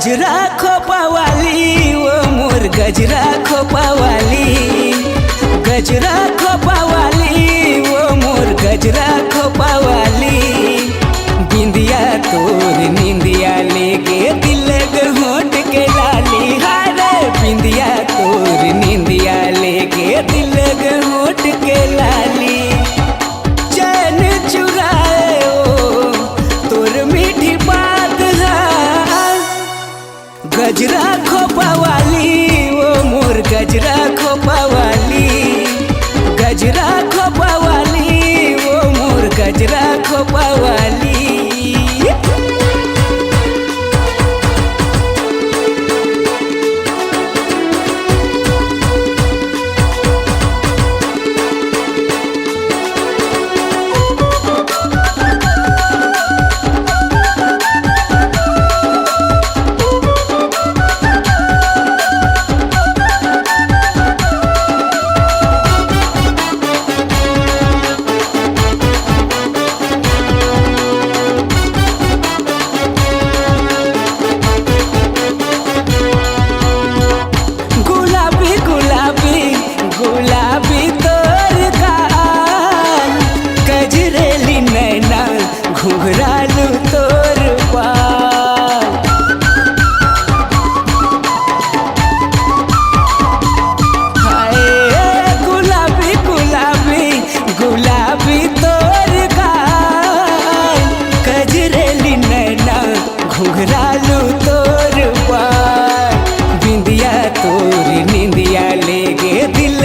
गजरा खोपावाली वो मोर गजरा खोपावाली, गजरा खोपावाली वो मोर गजरा खोपावाली। बिंदिया तोर निंदिया लेगे दिल होट के लाली, हारे बिंदिया तोर निंदिया लेगे दिल होट के लाली। चैन चुराए ओ तोर मीठी बात है, गजरा खोपावाली वो मोर गजरा खोपावाली, गजरा खोपावाली वो मोर गजरा खोपावाली। गुलाबी तोर गाल, गजरेली नैना घुघरालू तोर बाल। हाय गुलाबी गुलाबी गुलाबी तोर गाल, गजरेली नैना घुघरालू तोर बाल। बिंदिया तोर निंदिया लेगे दिल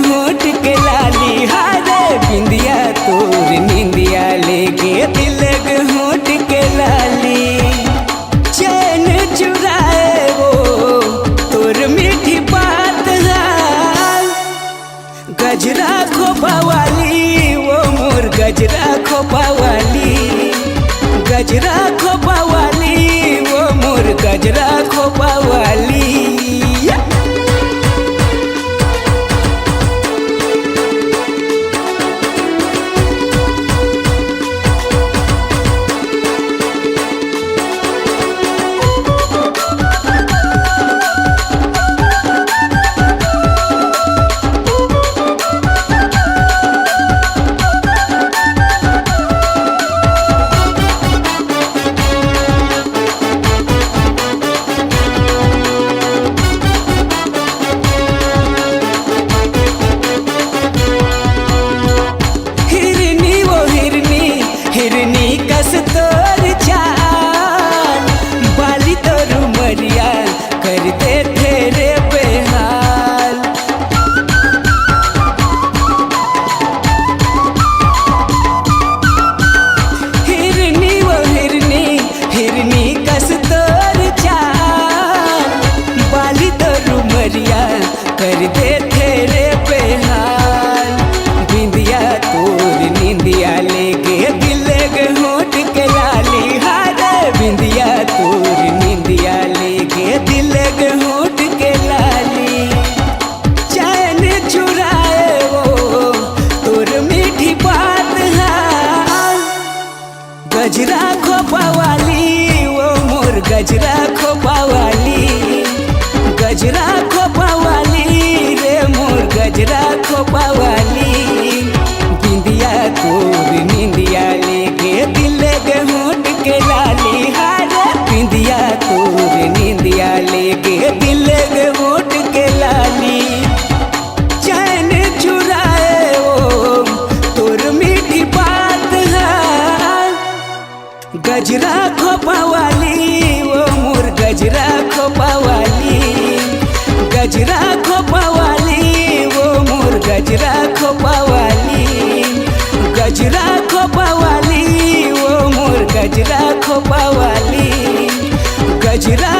होट के लाली, हारे बिंदिया तोर निंदिया लेगे दिल होट के लाली। चैन चुराए वो तोर मीठी बात है, गजरा खोपावाली वो मोर गजरा खोपावाली, गजरा खोपावाली वो मोर गजरा खोपावाली। हिरनी कस तोर चाल, बाली तोर उमरिया कर दे तेरे बेहाल। हिरनी वो हिरनी हिरनी कस तोर चाल, बाली तोर उमरिया कर दे तेरे बेहाल। बिंदिया तोर निंदिया लेगे दिल होट के लाली, हारे बिंदिया तोर निंदिया लेगे दिल होट के लाली। चैन चुराए वो तोर मीठी बात है, गजरा खोपावाली वो मोर गजरा खोपावाली, गजरा खोपावाली रे मोर गजरा खोपावाली। बिंदिया तोर निंदिया लेगे दिल होट के लाली, हारे बिंदिया तोर निंदिया लेगे दिल होट के लाली। चैन चुराए वो तोर मीठी बात है, गजरा खोपावाली वो मोर गजरा खोपावाली, गजरा खोपावाली वो मोर गजरा खोपावाली, गजरा खोपावाली वो मोर गजरा खोपावाली, गजरा